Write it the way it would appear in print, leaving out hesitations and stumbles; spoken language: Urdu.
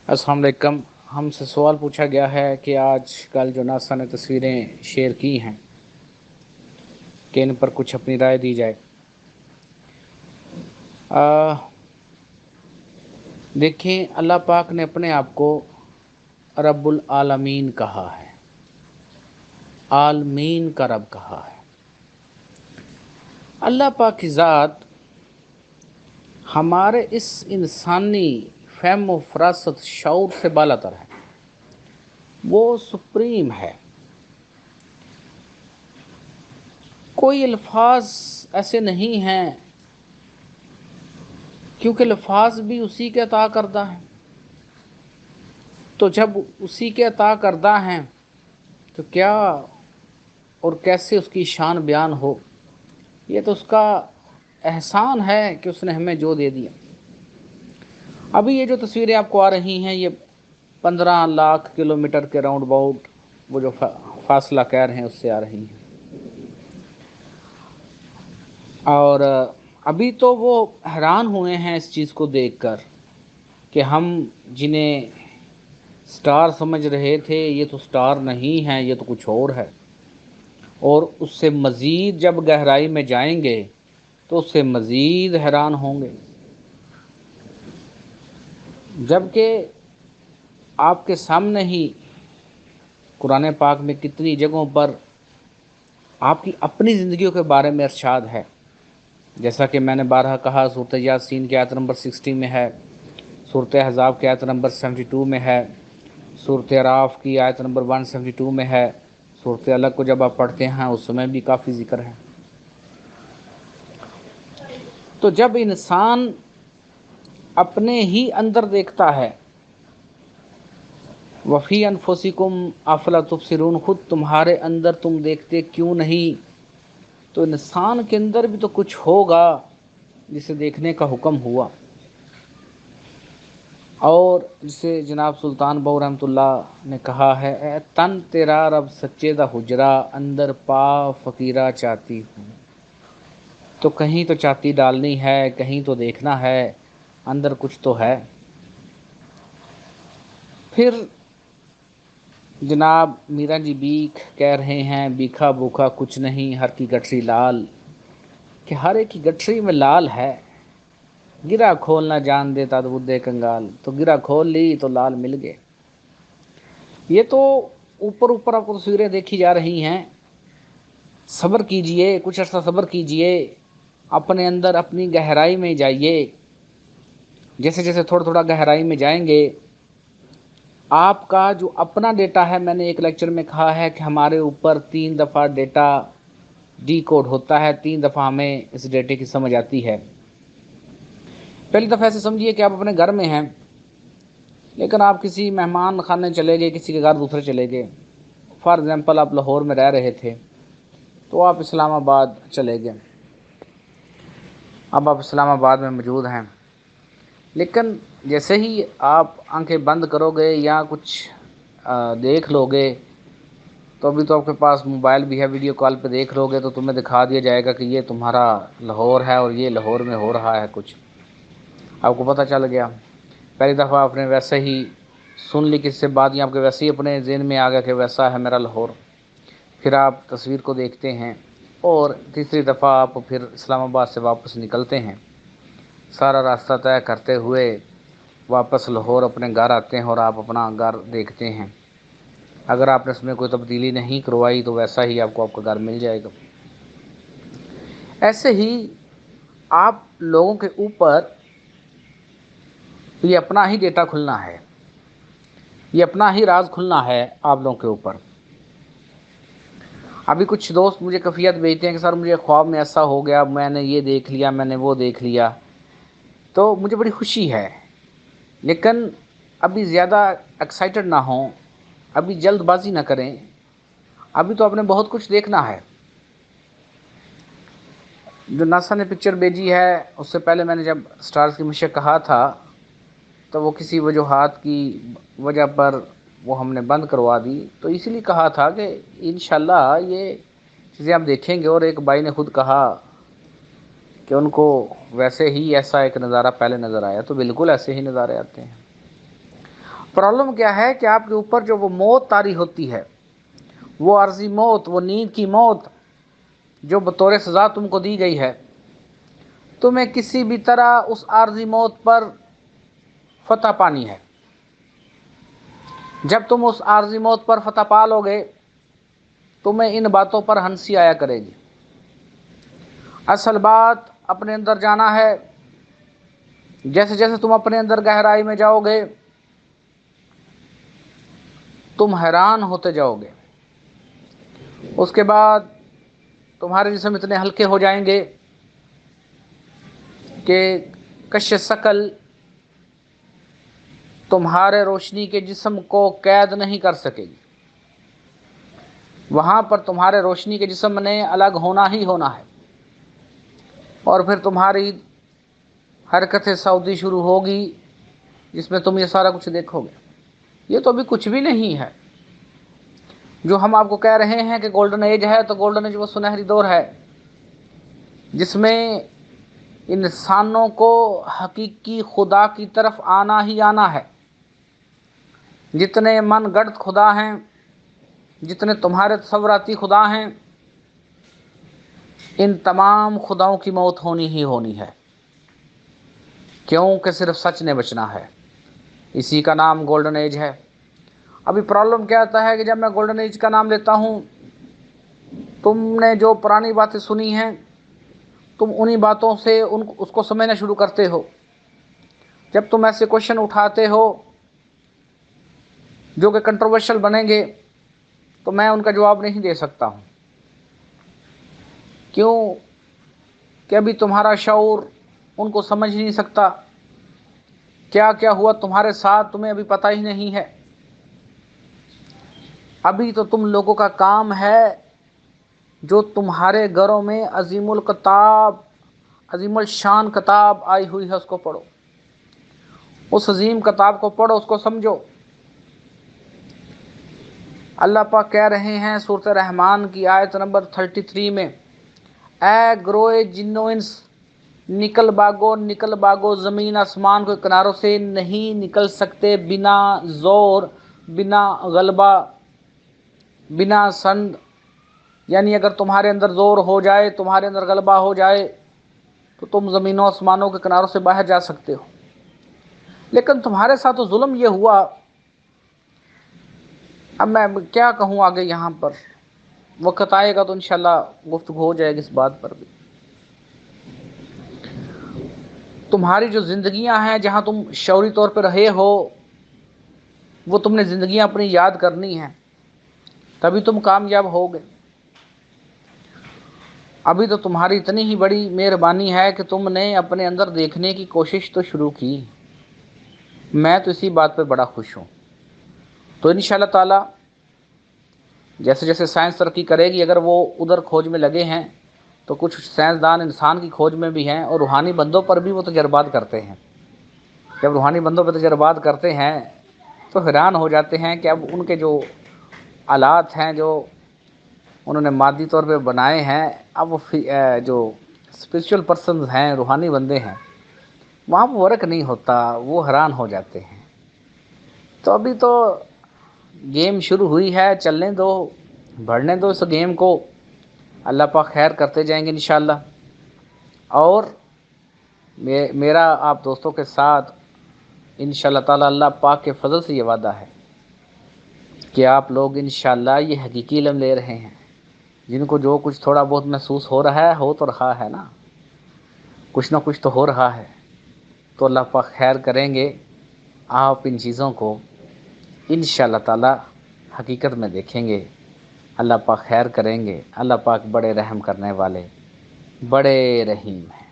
السلام علیکم۔ ہم سے سوال پوچھا گیا ہے کہ آج کل جو ناسا نے تصویریں شیئر کی ہیں کہ ان پر کچھ اپنی رائے دی جائے۔ دیکھیں، اللہ پاک نے اپنے آپ کو رب العالمین کہا ہے، عالمین کا رب کہا ہے۔ اللہ پاک کی ذات ہمارے اس انسانی فہم و فراست شعور سے بالا تر ہے، وہ سپریم ہے۔ کوئی الفاظ ایسے نہیں ہیں، کیونکہ الفاظ بھی اسی کے عطا کردہ ہیں۔ تو جب اسی کے عطا کردہ ہیں تو کیا اور کیسے اس کی شان بیان ہو؟ یہ تو اس کا احسان ہے کہ اس نے ہمیں جو دے دیا۔ ابھی یہ جو تصویریں آپ کو آ رہی ہیں، یہ 15 لاکھ کلومیٹر کے راؤنڈ باؤٹ وہ جو فاصلہ کہہ رہے ہیں اس سے آ رہی ہیں، اور ابھی تو وہ حیران ہوئے ہیں اس چیز کو دیکھ کر کہ ہم جنہیں سٹار سمجھ رہے تھے یہ تو سٹار نہیں ہیں، یہ تو کچھ اور ہے۔ اور اس سے مزید جب گہرائی میں جائیں گے تو اس سے مزید حیران ہوں گے، جبکہ آپ کے سامنے ہی قرآن پاک میں کتنی جگہوں پر آپ کی اپنی زندگیوں کے بارے میں ارشاد ہے۔ جیسا کہ میں نے بارہا کہا، سورۃ یاسین کی آیت نمبر 60 میں ہے، سورۃ احزاب کی آیت نمبر 72 میں ہے، سورۃ اعراف کی آیت نمبر 172 میں ہے، سورۃ الگ کو جب آپ پڑھتے ہیں اس میں بھی کافی ذکر ہے۔ تو جب انسان اپنے ہی اندر دیکھتا ہے، وفی انفسکم افلا تبصرون، خود تمہارے اندر تم دیکھتے کیوں نہیں؟ تو انسان کے اندر بھی تو کچھ ہوگا جسے دیکھنے کا حکم ہوا، اور جسے جناب سلطان بہو رحمۃ اللہ نے کہا ہے، اے تن تیرا رب سچے دا حجرا، اندر پا فقیرہ چاہتی ہوں۔ تو کہیں تو چاہتی ڈالنی ہے، کہیں تو دیکھنا ہے، اندر کچھ تو ہے۔ پھر جناب میرا جی بیک کہہ رہے ہیں، بیکھا بوکھا کچھ نہیں، ہر کی گٹھری لال، کہ ہر ایک کی گٹھری میں لال ہے۔ گرا کھولنا جان دیتا تو بدے کنگال، تو گرا کھول لی تو لال مل گئے۔ یہ تو اوپر اوپر آپ کو تصویریں دیکھی جا رہی ہیں، صبر کیجئے، کچھ عرصہ صبر کیجئے، اپنے اندر اپنی گہرائی میں جائیے۔ جیسے جیسے تھوڑا تھوڑا گہرائی میں جائیں گے، آپ کا جو اپنا ڈیٹا ہے، میں نے ایک لیکچر میں کہا ہے کہ ہمارے اوپر 3 دفعہ ڈیٹا ڈی کوڈ ہوتا ہے، 3 دفعہ ہمیں اس ڈیٹے کی سمجھ آتی ہے۔ پہلی دفعہ ایسے سمجھیے کہ آپ اپنے گھر میں ہیں، لیکن آپ کسی مہمان خانے چلے گئے، کسی کے گھر دوسرے چلے گئے۔ فار ایگزامپل آپ لاہور میں رہ رہے تھے تو آپ اسلام آباد چلے گئے، اب آپ اسلام آباد میں موجود ہیں، لیکن جیسے ہی آپ آنکھیں بند کرو گے یا کچھ دیکھ لو گے، تو ابھی تو آپ کے پاس موبائل بھی ہے، ویڈیو کال پہ دیکھ لو گے تو تمہیں دکھا دیا جائے گا کہ یہ تمہارا لاہور ہے اور یہ لاہور میں ہو رہا ہے کچھ، آپ کو پتہ چل گیا۔ پہلی دفعہ آپ نے ویسے ہی سن لی کس سے بات، یا آپ کے ویسے ہی اپنے ذہن میں آ گیا کہ ویسا ہے میرا لاہور، پھر آپ تصویر کو دیکھتے ہیں، اور تیسری دفعہ آپ پھر اسلام آباد سے واپس نکلتے ہیں، سارا راستہ طے کرتے ہوئے واپس لاہور اپنے گھر آتے ہیں اور آپ اپنا گھر دیکھتے ہیں۔ اگر آپ نے اس میں کوئی تبدیلی نہیں کروائی تو ویسا ہی آپ کا گھر مل جائے گا۔ ایسے ہی آپ لوگوں کے اوپر یہ اپنا ہی ڈیٹا کھلنا ہے، یہ اپنا ہی راز کھلنا ہے آپ لوگوں کے اوپر۔ ابھی کچھ دوست مجھے کیفیت بھیجتے ہیں کہ سر مجھے خواب میں ایسا ہو گیا، میں نے یہ دیکھ لیا، میں نے وہ دیکھ لیا، تو مجھے بڑی خوشی ہے، لیکن ابھی زیادہ ایکسائٹڈ نہ ہوں، ابھی جلد بازی نہ کریں، ابھی تو آپ نے بہت کچھ دیکھنا ہے۔ جو ناسا نے پکچر بھیجی ہے، اس سے پہلے میں نے جب سٹارز کی مشق کہا تھا تو وہ کسی وجوہات کی وجہ پر وہ ہم نے بند کروا دی، تو اسی لیے کہا تھا کہ انشاءاللہ یہ چیزیں آپ دیکھیں گے۔ اور ایک بھائی نے خود کہا کہ ان کو ویسے ہی ایسا ایک نظارہ پہلے نظر آیا، تو بالکل ایسے ہی نظارے آتے ہیں۔ پرابلم کیا ہے کہ آپ کے اوپر جو وہ موت طاری ہوتی ہے، وہ عارضی موت، وہ نیند کی موت جو بطور سزا تم کو دی گئی ہے، تمہیں کسی بھی طرح اس عارضی موت پر فتح پانی ہے۔ جب تم اس عارضی موت پر فتح پا لو گے، تمہیں ان باتوں پر ہنسی آیا کرے گی۔ اصل بات اپنے اندر جانا ہے۔ جیسے جیسے تم اپنے اندر گہرائی میں جاؤ گے، تم حیران ہوتے جاؤ گے۔ اس کے بعد تمہارے جسم اتنے ہلکے ہو جائیں گے کہ کش ثقل تمہارے روشنی کے جسم کو قید نہیں کر سکے گی۔ وہاں پر تمہارے روشنی کے جسم نے الگ ہونا ہی ہونا ہے، اور پھر تمہاری حرکت سعودی شروع ہوگی، جس میں تم یہ سارا کچھ دیکھو گے۔ یہ تو ابھی کچھ بھی نہیں ہے۔ جو ہم آپ کو کہہ رہے ہیں کہ گولڈن ایج ہے، تو گولڈن ایج وہ سنہری دور ہے جس میں انسانوں کو حقیقی خدا کی طرف آنا ہی آنا ہے۔ جتنے من گڑت خدا ہیں، جتنے تمہارے تصوراتی خدا ہیں، ان تمام خداؤں کی موت ہونی ہی ہونی ہے، کیونکہ صرف سچ نے بچنا ہے۔ اسی کا نام گولڈن ایج ہے۔ ابھی پرابلم کیا آتا ہے کہ جب میں گولڈن ایج کا نام لیتا ہوں، تم نے جو پرانی باتیں سنی ہیں، تم انہی باتوں سے اس کو سمجھنا شروع کرتے ہو۔ جب تم ایسے کوشچن اٹھاتے ہو جو کہ کنٹروورشل بنیں گے، تو میں ان کا جواب نہیں دے سکتا ہوں۔ کیوں کہ ابھی تمہارا شعور ان کو سمجھ نہیں سکتا۔ کیا کیا ہوا تمہارے ساتھ تمہیں ابھی پتہ ہی نہیں ہے۔ ابھی تو تم لوگوں کا کام ہے جو تمہارے گھروں میں عظیم الکتاب، عظیم الشان کتاب آئی ہوئی ہے، اس کو پڑھو۔ اس عظیم کتاب کو پڑھو، اس کو سمجھو۔ اللہ پاک کہہ رہے ہیں سورۃ رحمان کی آیت نمبر 33 میں، اے گروہ جنو انس، نکل باغو زمین آسمان کے کناروں سے نہیں نکل سکتے بنا زور، بنا غلبہ، بنا سند۔ یعنی اگر تمہارے اندر زور ہو جائے، تمہارے اندر غلبہ ہو جائے، تو تم زمینوں آسمانوں کے کناروں سے باہر جا سکتے ہو۔ لیکن تمہارے ساتھ تو ظلم یہ ہوا۔ اب میں کیا کہوں آگے، یہاں پر وقت آئے گا تو انشاءاللہ گفتگو ہو جائے گی اس بات پر بھی۔ تمہاری جو زندگیاں ہیں، جہاں تم شعوری طور پہ رہے ہو، وہ تم نے زندگیاں اپنی یاد کرنی ہیں، تبھی تم کامیاب ہوگے۔ ابھی تو تمہاری اتنی ہی بڑی مہربانی ہے کہ تم نے اپنے اندر دیکھنے کی کوشش تو شروع کی۔ میں تو اسی بات پہ بڑا خوش ہوں۔ تو انشاءاللہ تعالی جیسے جیسے سائنس ترقی کرے گی، اگر وہ ادھر کھوج میں لگے ہیں، تو کچھ سائنسدان انسان کی کھوج میں بھی ہیں، اور روحانی بندوں پر بھی وہ تجربات کرتے ہیں۔ جب روحانی بندوں پر تجربات کرتے ہیں تو حیران ہو جاتے ہیں کہ اب ان کے جو آلات ہیں، جو انہوں نے مادی طور پہ بنائے ہیں، اب وہ جو اسپریچول پرسنز ہیں، روحانی بندے ہیں، وہاں وہ ورک نہیں ہوتا، وہ حیران ہو جاتے ہیں۔ تو ابھی تو گیم شروع ہوئی ہے، چلنے دو، بڑھنے دو اس گیم کو۔ اللہ پاک خیر کرتے جائیں گے انشاءاللہ۔ اور میرا آپ دوستوں کے ساتھ انشاءاللہ تعالی اللہ پاک کے فضل سے یہ وعدہ ہے کہ آپ لوگ انشاءاللہ یہ حقیقی علم لے رہے ہیں۔ جن کو جو کچھ تھوڑا بہت محسوس ہو رہا ہے، ہو تو رہا ہے نا، کچھ نہ کچھ تو ہو رہا ہے، تو اللہ پاک خیر کریں گے۔ آپ ان چیزوں کو انشاءاللہ تعالی حقیقت میں دیکھیں گے۔ اللہ پاک خیر کریں گے۔ اللہ پاک بڑے رحم کرنے والے، بڑے رحیم ہیں۔